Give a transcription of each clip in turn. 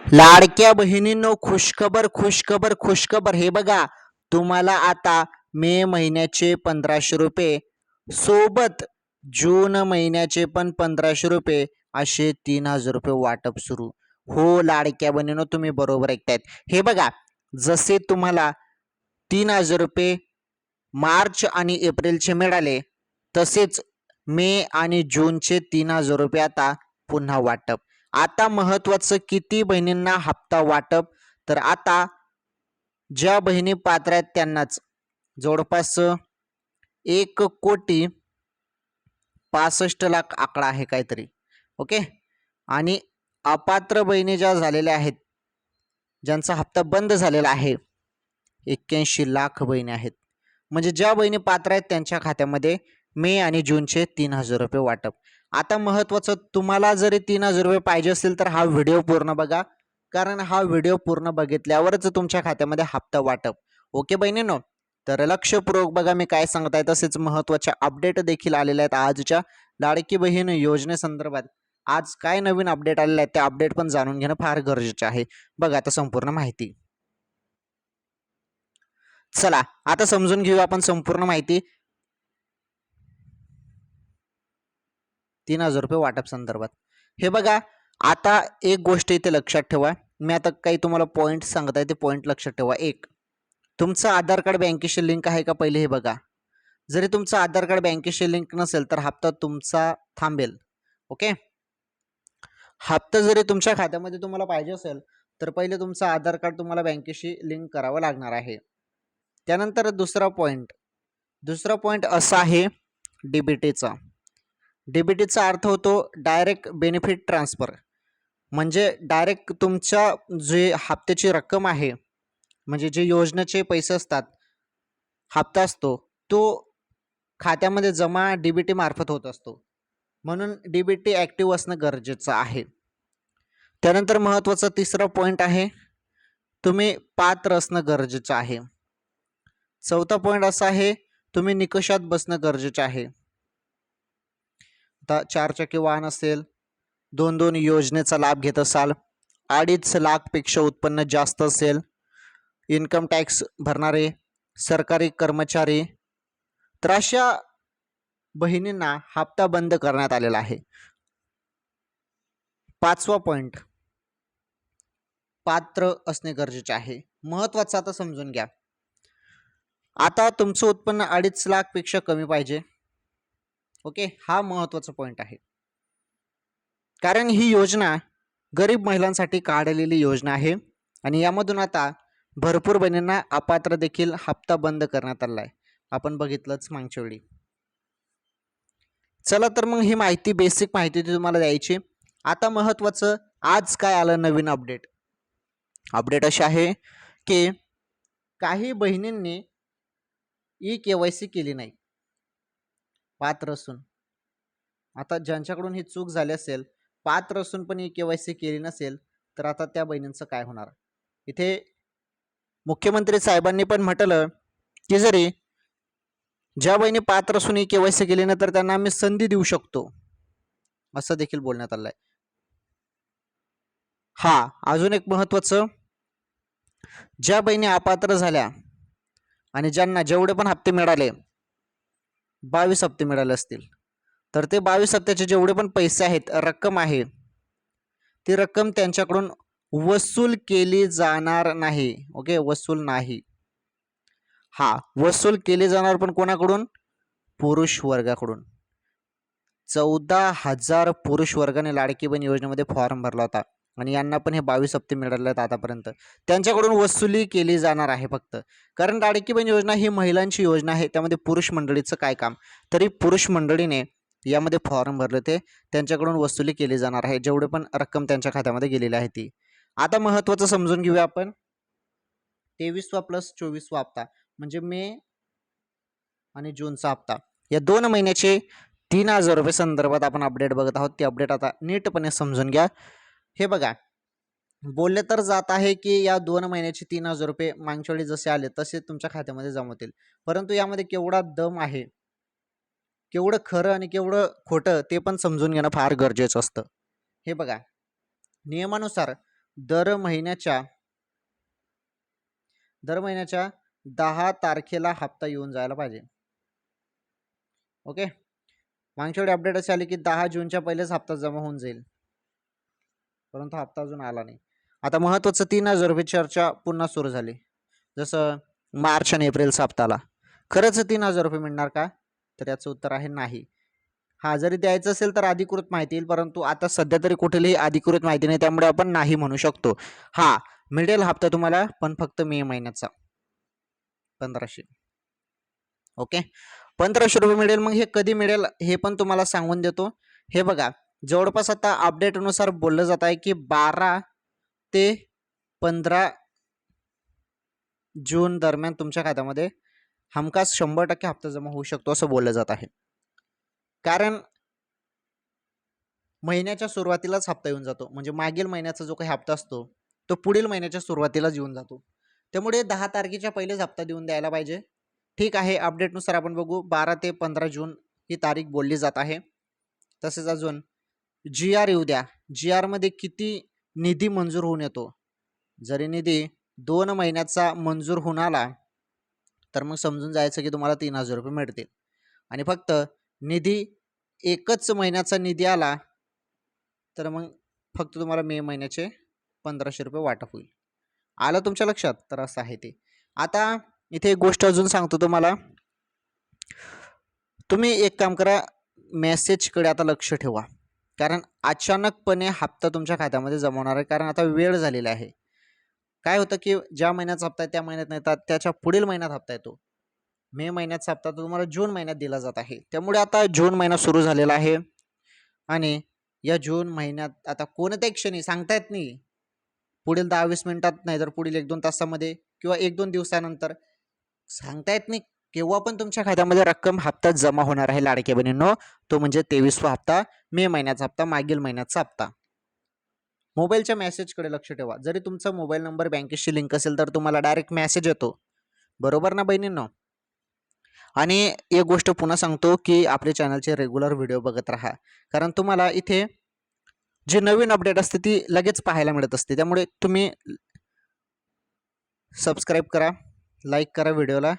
लाडक्या बहिणींनो, खुशखबर खुशखबर खुशखबर. हे बघा, तुम्हाला आता मे महिन्याचे 1500 रुपये सोबत जून महिन्याचे पण 1500 रुपये असे 3000 रुपये वाटप सुरू. हो लाडक्या बहिणींनो, तुम्ही बरोबर ऐकतायत. हे बघा, जसे तुम्हाला 3000 रुपये मार्च आणि एप्रिलचे मिळाले, तसेच मे आणि जूनचे 3000 रुपये आता पुन्हा वाटप. आता महत्वाचं, किती बहिणींना हप्ता वाटप, तर आता ज्या बहिणी पात्र आहेत त्यांनाच जवळपास 1,65,00,000 आकडा आहे काहीतरी. ओके. आणि अपात्र बहिणी ज्या झालेल्या आहेत, ज्यांचा हप्ता बंद झालेला आहे, 81,00,000 बहिणी आहेत. म्हणजे ज्या बहिणी पात्र आहेत त्यांच्या खात्यामध्ये मे आणि जूनचे 3000 रुपये वाटप. आता महत्वाचं, तुम्हाला जरी 3000 रुपये पाहिजे असतील तर हा व्हिडिओ पूर्ण बघा, कारण हा व्हिडिओ पूर्ण बघितल्यावरच तुमच्या खात्यामध्ये हप्ता वाटप. ओके बहिणींनो, तर लक्षपूर्वक बघा मी काय सांगत आहे. तसेच महत्त्वाच्या अपडेट देखील आलेल्या आहेत आजच्या लाडकी बहीण योजनेसंदर्भात. आज काय नवीन अपडेट आलेले आहेत, त्या अपडेट पण जाणून घेणं फार गरजेचं आहे. बघा आता संपूर्ण माहिती. चला आता समजून घेऊया आपण संपूर्ण माहिती. 3000 रुपये वाटप संदर्भात. हे बघा, आता एक गोष्ट इथे लक्षात ठेवा. मी आता काही तुम्हाला पॉईंट सांगत आहे, ते पॉईंट लक्षात ठेवा. एक, तुमचं आधार कार्ड बँकेशी लिंक आहे का, पहिले हे बघा. जरी तुमचं आधार कार्ड बँकेशी लिंक नसेल तर हप्ता तुमचा थांबेल. ओके. हप्ता जरी तुमच्या खात्यामध्ये तुम्हाला पाहिजे असेल तर पहिले तुमचं आधार कार्ड तुम्हाला बँकेशी लिंक करावं लागणार आहे. त्यानंतर दुसरा पॉईंट असा आहे डीबीटीचा. डीबीटीचा अर्थ होतो डायरेक्ट बेनिफिट ट्रान्सफर. म्हणजे डायरेक्ट तुमच्या जे हप्त्याची रक्कम आहे, म्हणजे जे योजनेचे पैसे असतात, हप्ता असतो, तो खात्यामध्ये जमा डीबीटी मार्फत होत असतो. म्हणून डीबीटी ॲक्टिव्ह असणं गरजेचं आहे. त्यानंतर महत्त्वाचा तिसरा पॉईंट आहे, तुम्ही पात्र असणं गरजेचं आहे. चौथा पॉईंट असा आहे, तुम्ही निकषात बसणं गरजेचं आहे. आता 4 चाकी वाहन असेल, 2 योजनेचा लाभ घेत असाल, 2.5 लाखपेक्षा उत्पन्न जास्त असेल, इन्कम टॅक्स भरणारे, सरकारी कर्मचारी, तर अशा बहिणींना हप्ता बंद करण्यात आलेला आहे. 5वा पॉईंट, पात्र असणे गरजेचे आहे. महत्वाचं आता समजून घ्या. आता तुमचं उत्पन्न 2.5 लाखपेक्षा कमी पाहिजे. ओके, हा महत्वाचा पॉईंट आहे. कारण ही योजना गरीब महिलांसाठी काढलेली योजना आहे आणि यामधून आता भरपूर बहिणींना अपात्र देखील हप्ता बंद करण्यात आला आहे. आपण बघितलंच मागच्या वेळी. चला तर मग ही माहिती, बेसिक माहिती तुम्हाला द्यायची. आता महत्वाचं, आज काय आलं नवीन अपडेट अशी आहे की काही बहिणींनी KYC केली नाही पात्र असून. आता ज्यांच्याकडून ही चूक झाली असेल, पात्र असून पण KYC केली नसेल, तर आता त्या बहिणींचं काय होणार. इथे मुख्यमंत्री साहेबांनी पण म्हटलं की जरी ज्या बहिणी पात्र असून KYC केली ना, तर त्यांना आम्ही संधी देऊ शकतो, असं देखील बोलण्यात आलंय. हा, अजून एक महत्वाचं, ज्या बहिणी अपात्र झाल्या आणि ज्यांना जेवढे पण हप्ते मिळाले, 22 हप्ते मिळाले असतील, तर ते 22 हप्त्याचे जेवढे पण पैसे आहेत, रक्कम आहे, ती रक्कम त्यांच्याकडून वसूल केली जाणार नाही. ओके, वसूल नाही. हा, वसूल केली जाणार पण कोणाकडून, पुरुष वर्गाकडून. 14,000 पुरुष वर्गाने लाडकी बहीण योजनेमध्ये फॉर्म भरला होता आणि यांना पण हे 22 हप्ते मिळाले आहेत आतापर्यंत. त्यांच्याकडून वसुली केली जाणार आहे फक्त. कारण लाडकी बहीण योजना ही महिलांची योजना आहे, त्यामध्ये पुरुष मंडळीचं काय काम. तरी पुरुष मंडळीने यामध्ये फॉर्म भरले ते, त्यांच्याकडून वसुली केली जाणार आहे, जेवढे पण रक्कम त्यांच्या खात्यामध्ये गेलेली आहे ती. आता महत्त्वाचं समजून घेऊया आपण. 23वा प्लस 24वा हप्ता म्हणजे मे आणि जूनचा हप्ता, या 2 महिन्याचे 3000 रुपये संदर्भात आपण अपडेट बघत आहोत. ती अपडेट आता नीटपणे समजून घ्या. हे बघा, बोलले तर जात आहे की या 2 महिन्याचे 3000 रुपये मागच्या वेळी जसे आले तसे तुमच्या खात्यामध्ये जमा होतील. परंतु यामध्ये केवढा दम आहे, केवढं खरं आणि केवढं खोटं, ते पण समजून घेणं फार गरजेचं असतं. हे बघा, नियमानुसार दर महिन्याच्या 10 तारखेला हप्ता येऊन जायला पाहिजे. ओके, मागच्या वेळी अपडेट असे आली की 10 जूनच्या पहिलेच हप्ता जमा होऊन जाईल, परंतु हप्ता अजून आला नाही. आता महत्त्वाचं 3,000 रुपये चर्चा पुन्हा सुरू झाली. जसं मार्च आणि एप्रिलचा हप्ता आला, खरंच 3,000 रुपये मिळणार का? तर याचं उत्तर आहे नाही. हा, जरी द्यायचं असेल तर अधिकृत माहिती येईल, परंतु आता सध्या तरी कुठलीही अधिकृत माहिती नाही, त्यामुळे आपण नाही म्हणू शकतो. हा, मिळेल हप्ता तुम्हाला, पण फक्त मे महिन्याचा 1,500. ओके, 1,500 रुपये मिळेल. मग हे कधी मिळेल हे पण तुम्हाला सांगून देतो. हे बघा, जवळपास आता अपडेटनुसार बोललं जात आहे की 12 ते 15 जून दरम्यान तुमच्या खात्यामध्ये हमखास 100% हप्ता जमा होऊ शकतो असं बोललं जात आहे. कारण महिन्याच्या सुरुवातीलाच हप्ता येऊन जातो, म्हणजे मागील महिन्याचा जो काही हप्ता असतो तो पुढील महिन्याच्या सुरुवातीलाच येऊन जातो. त्यामुळे 10 तारखेच्या पहिलेच हप्ता देऊन द्यायला पाहिजे. ठीक आहे, अपडेटनुसार आपण बघू, 12 ते 15 जून ही तारीख बोलली जात आहे. तसेच अजून जी आर येऊ द्या, जी आरमध्ये किती निधी मंजूर होऊन येतो. जरी निधी 2 महिन्याचा मंजूर होऊन आला तर मग समजून जायचं की तुम्हाला 3,000 रुपये मिळतील. आणि फक्त निधी एकच महिन्याचा निधी आला तर मग फक्त तुम्हाला मे महिन्याचे 1,500 रुपये वाटप होईल. आलं तुमच्या लक्षात? तर असं आहे ते. आता इथे एक गोष्ट अजून सांगतो तुम्हाला. तुम्ही एक काम करा, मेसेजकडे आता लक्ष ठेवा, कारण अचानकपणे हप्ता तुमच्या खात्यामध्ये जमा होणार आहे. कारण आता वेळ झालेला आहे. काय होतं की ज्या महिन्याचा हप्ता आहे त्या महिन्यात नाही येतात, त्याच्या पुढील महिन्यात हप्ता येतो. मे महिन्याचा हप्ता तुम्हाला जून महिन्यात दिला जात आहे. त्यामुळे आता जून महिना सुरू झालेला आहे आणि या जून महिन्यात आता कोणत्याही क्षणी सांगता येत नाही, पुढील 10-20 मिनिटात नाही तर पुढील 1-2 तासामध्ये किंवा 1-2 दिवसानंतर, सांगता येत नाही केव्हा पण तुमच्या खात्यामध्ये रक्कम हप्ता जमा होणार आहे लाडक्या बहिणींनो. तो म्हणजे 23वा हप्ता, मे महिन्याचा हप्ता, मागील महिन्याचा हप्ता. मोबाईलच्या मेसेजकडे लक्ष ठेवा. जरी तुमचा मोबाईल नंबर बँकेशी लिंक असेल तर तुम्हाला डायरेक्ट मेसेज येतो, बरोबर ना बहिणींनो? आणि एक गोष्ट पुन्हा सांगतो की आपल्या चॅनलचे रेग्युलर व्हिडिओ बघत राहा, कारण तुम्हाला इथे जी नवीन अपडेट असते ती लगेच पाहायला मिळत असते. त्यामुळे तुम्ही सबस्क्राईब करा, लाईक करा, व्हिडिओला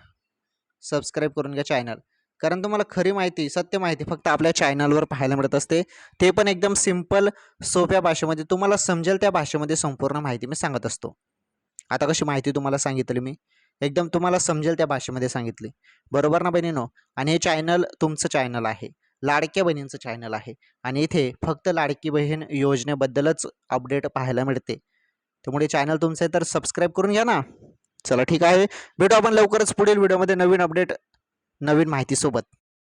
सबस्क्राईब करून घ्या चॅनल, कारण तुम्हाला खरी माहिती, सत्य माहिती फक्त आपल्या चॅनलवर पाहायला मिळत असते. ते पण एकदम सिंपल, सोप्या भाषेमध्ये, तुम्हाला समजेल त्या भाषेमध्ये संपूर्ण माहिती मी सांगत असतो. आता कशी माहिती तुम्हाला सांगितली मी, एकदम तुम्हाला समजेल त्या भाषेमध्ये सांगितली, बरोबर ना बहिणीनो? आणि हे चॅनल तुमचं चॅनल आहे, लाडक्या बहिणींचं चॅनल आहे, आणि इथे फक्त लाडकी बहीण योजनेबद्दलच अपडेट पाहायला मिळते. त्यामुळे चॅनल तुमचं आहे तर सबस्क्राईब करून घ्या ना. चला ठीक आहे, भेटू आपण लवकरच पुढील व्हिडिओमध्ये नवीन अपडेट, नवीन माहितीसोबत.